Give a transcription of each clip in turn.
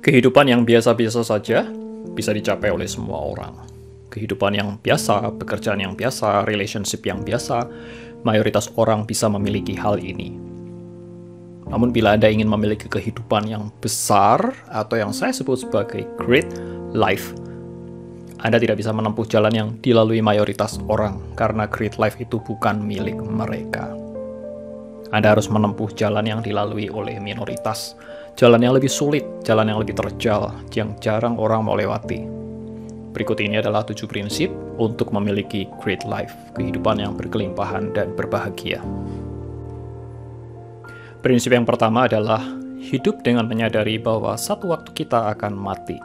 Kehidupan yang biasa-biasa saja bisa dicapai oleh semua orang. Kehidupan yang biasa, pekerjaan yang biasa, relationship yang biasa, mayoritas orang bisa memiliki hal ini. Namun bila Anda ingin memiliki kehidupan yang besar atau yang saya sebut sebagai great life, Anda tidak bisa menempuh jalan yang dilalui mayoritas orang karena great life itu bukan milik mereka. Anda harus menempuh jalan yang dilalui oleh minoritas, jalan yang lebih sulit, jalan yang lebih terjal, yang jarang orang mau lewati. Berikut ini adalah 7 prinsip untuk memiliki great life, kehidupan yang berkelimpahan dan berbahagia. Prinsip yang pertama adalah hidup dengan menyadari bahwa satu waktu kita akan mati.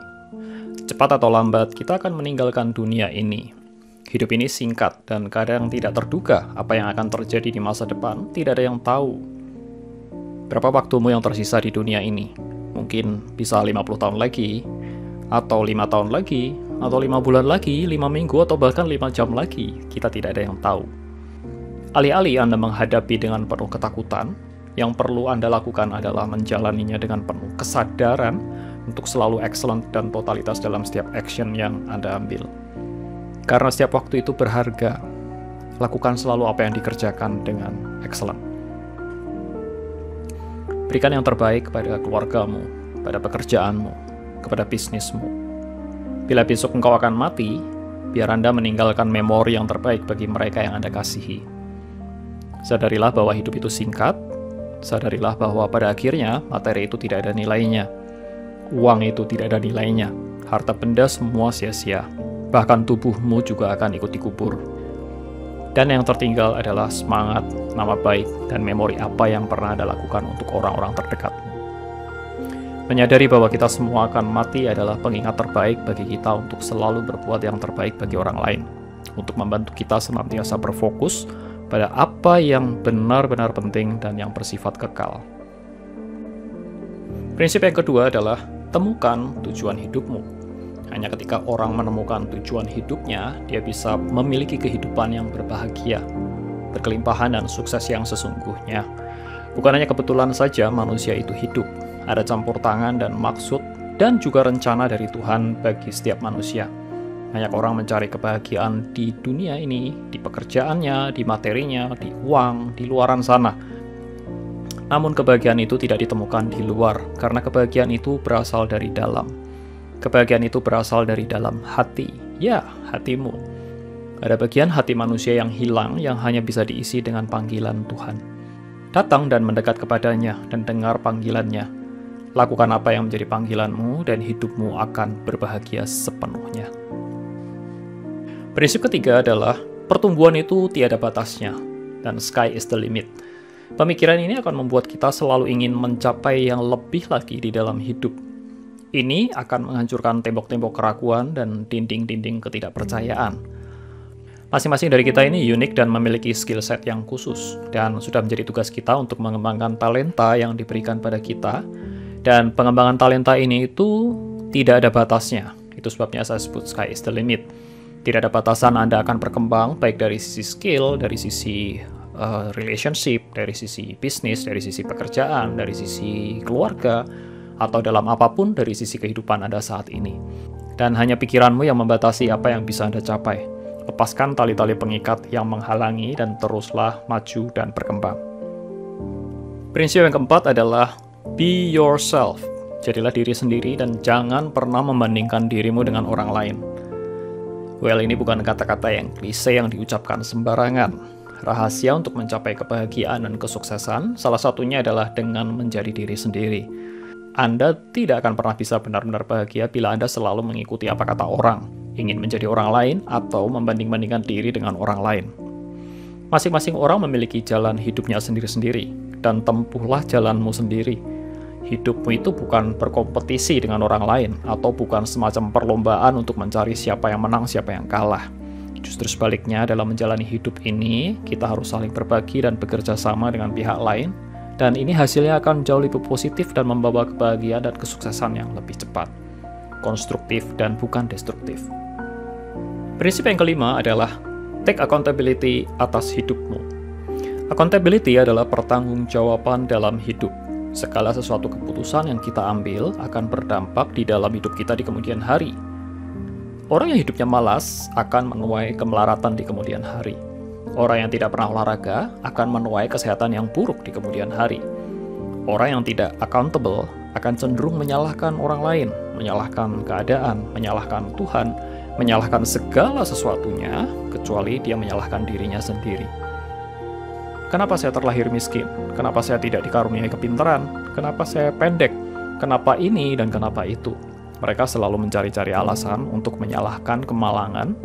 Cepat atau lambat, kita akan meninggalkan dunia ini. Hidup ini singkat dan kadang tidak terduga apa yang akan terjadi di masa depan, tidak ada yang tahu. Berapa waktumu yang tersisa di dunia ini? Mungkin bisa 50 tahun lagi, atau 5 tahun lagi, atau 5 bulan lagi, 5 minggu, atau bahkan 5 jam lagi. Kita tidak ada yang tahu. Alih-alih Anda menghadapi dengan penuh ketakutan, yang perlu Anda lakukan adalah menjalaninya dengan penuh kesadaran untuk selalu excellent dan totalitas dalam setiap action yang Anda ambil. Karena setiap waktu itu berharga, lakukan selalu apa yang dikerjakan dengan excellent. Berikan yang terbaik kepada keluargamu, pada pekerjaanmu, kepada bisnismu. Bila besok engkau akan mati, biar Anda meninggalkan memori yang terbaik bagi mereka yang Anda kasihi. Sadarilah bahwa hidup itu singkat, sadarilah bahwa pada akhirnya materi itu tidak ada nilainya. Uang itu tidak ada nilainya, harta benda semua sia-sia. Bahkan tubuhmu juga akan ikut dikubur. Dan yang tertinggal adalah semangat, nama baik, dan memori apa yang pernah Anda lakukan untuk orang-orang terdekatmu. Menyadari bahwa kita semua akan mati adalah pengingat terbaik bagi kita untuk selalu berbuat yang terbaik bagi orang lain, untuk membantu kita senantiasa berfokus pada apa yang benar-benar penting dan yang bersifat kekal. Prinsip yang kedua adalah temukan tujuan hidupmu. Hanya ketika orang menemukan tujuan hidupnya, dia bisa memiliki kehidupan yang berbahagia, berkelimpahan dan sukses yang sesungguhnya. Bukan hanya kebetulan saja manusia itu hidup, ada campur tangan dan maksud dan juga rencana dari Tuhan bagi setiap manusia. Banyak orang mencari kebahagiaan di dunia ini, di pekerjaannya, di materinya, di uang, di luaran sana. Namun kebahagiaan itu tidak ditemukan di luar, karena kebahagiaan itu berasal dari dalam. Kebahagiaan itu berasal dari dalam hati, ya, hatimu. Ada bagian hati manusia yang hilang yang hanya bisa diisi dengan panggilan Tuhan. Datang dan mendekat kepadanya dan dengar panggilannya. Lakukan apa yang menjadi panggilanmu dan hidupmu akan berbahagia sepenuhnya. Prinsip ketiga adalah pertumbuhan itu tiada batasnya dan sky is the limit. Pemikiran ini akan membuat kita selalu ingin mencapai yang lebih lagi di dalam hidup. Ini akan menghancurkan tembok-tembok keraguan dan dinding-dinding ketidakpercayaan. Masing-masing dari kita ini unik dan memiliki skill set yang khusus, dan sudah menjadi tugas kita untuk mengembangkan talenta yang diberikan pada kita. Dan pengembangan talenta ini itu tidak ada batasnya. Itu sebabnya saya sebut sky is the limit. Tidak ada batasan Anda akan berkembang, baik dari sisi skill, dari sisi relationship, dari sisi bisnis, dari sisi pekerjaan, dari sisi keluarga, atau dalam apapun dari sisi kehidupan Anda saat ini. Dan hanya pikiranmu yang membatasi apa yang bisa Anda capai. Lepaskan tali-tali pengikat yang menghalangi dan teruslah maju dan berkembang. Prinsip yang keempat adalah be yourself. Jadilah diri sendiri dan jangan pernah membandingkan dirimu dengan orang lain. Well, ini bukan kata-kata yang klise yang diucapkan sembarangan. Rahasia untuk mencapai kebahagiaan dan kesuksesan salah satunya adalah dengan menjadi diri sendiri. Anda tidak akan pernah bisa benar-benar bahagia bila Anda selalu mengikuti apa kata orang, ingin menjadi orang lain, atau membanding-bandingkan diri dengan orang lain. Masing-masing orang memiliki jalan hidupnya sendiri-sendiri, dan tempuhlah jalanmu sendiri. Hidupmu itu bukan berkompetisi dengan orang lain, atau bukan semacam perlombaan untuk mencari siapa yang menang, siapa yang kalah. Justru sebaliknya, dalam menjalani hidup ini, kita harus saling berbagi dan bekerja sama dengan pihak lain, dan ini hasilnya akan jauh lebih positif dan membawa kebahagiaan dan kesuksesan yang lebih cepat, konstruktif dan bukan destruktif. Prinsip yang kelima adalah take accountability atas hidupmu. Accountability adalah pertanggungjawaban dalam hidup. Segala sesuatu keputusan yang kita ambil akan berdampak di dalam hidup kita di kemudian hari. Orang yang hidupnya malas akan menuai kemelaratan di kemudian hari. Orang yang tidak pernah olahraga akan menuai kesehatan yang buruk di kemudian hari. Orang yang tidak accountable akan cenderung menyalahkan orang lain, menyalahkan keadaan, menyalahkan Tuhan, menyalahkan segala sesuatunya, kecuali dia menyalahkan dirinya sendiri. Kenapa saya terlahir miskin? Kenapa saya tidak dikaruniai kepintaran? Kenapa saya pendek? Kenapa ini dan kenapa itu? Mereka selalu mencari-cari alasan untuk menyalahkan kemalangan,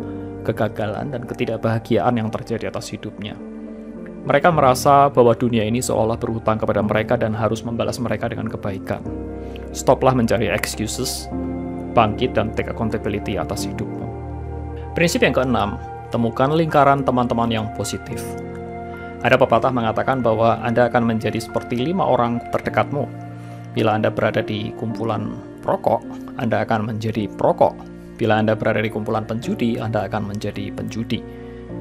kegagalan, dan ketidakbahagiaan yang terjadi atas hidupnya. Mereka merasa bahwa dunia ini seolah berhutang kepada mereka dan harus membalas mereka dengan kebaikan. Stoplah mencari excuses, bangkit dan take accountability atas hidupmu. Prinsip yang keenam, temukan lingkaran teman-teman yang positif. Ada pepatah mengatakan bahwa Anda akan menjadi seperti 5 orang terdekatmu. Bila Anda berada di kumpulan perokok, Anda akan menjadi perokok. Bila Anda berada di kumpulan penjudi, Anda akan menjadi penjudi.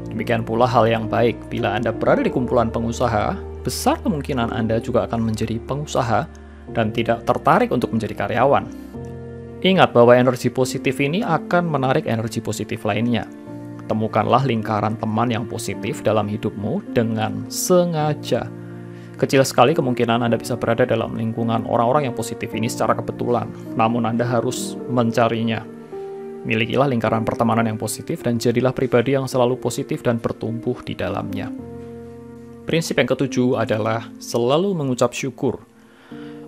Demikian pula hal yang baik, bila Anda berada di kumpulan pengusaha, besar kemungkinan Anda juga akan menjadi pengusaha dan tidak tertarik untuk menjadi karyawan. Ingat bahwa energi positif ini akan menarik energi positif lainnya. Temukanlah lingkaran teman yang positif dalam hidupmu dengan sengaja. Kecil sekali kemungkinan Anda bisa berada dalam lingkungan orang-orang yang positif ini secara kebetulan, namun Anda harus mencarinya. Milikilah lingkaran pertemanan yang positif dan jadilah pribadi yang selalu positif dan bertumbuh di dalamnya. Prinsip yang ketujuh adalah selalu mengucap syukur.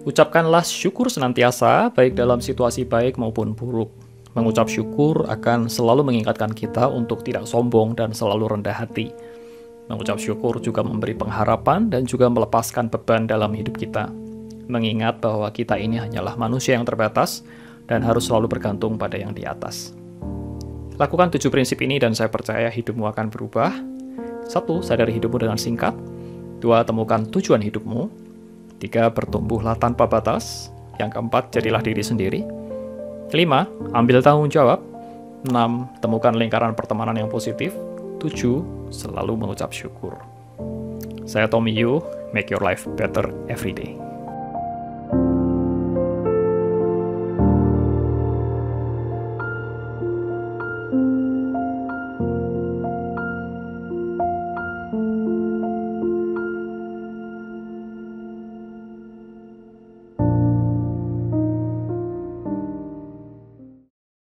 Ucapkanlah syukur senantiasa, baik dalam situasi baik maupun buruk. Mengucap syukur akan selalu mengingatkan kita untuk tidak sombong dan selalu rendah hati. Mengucap syukur juga memberi pengharapan dan juga melepaskan beban dalam hidup kita. Mengingat bahwa kita ini hanyalah manusia yang terbatas dan harus selalu bergantung pada yang di atas. Lakukan 7 prinsip ini dan saya percaya hidupmu akan berubah. 1. Sadari hidupmu dengan singkat. 2. Temukan tujuan hidupmu. 3. Bertumbuhlah tanpa batas. Yang keempat, jadilah diri sendiri. 5. Ambil tanggung jawab. 6. Temukan lingkaran pertemanan yang positif. 7. Selalu mengucap syukur. Saya Tommy Yu, make your life better every day.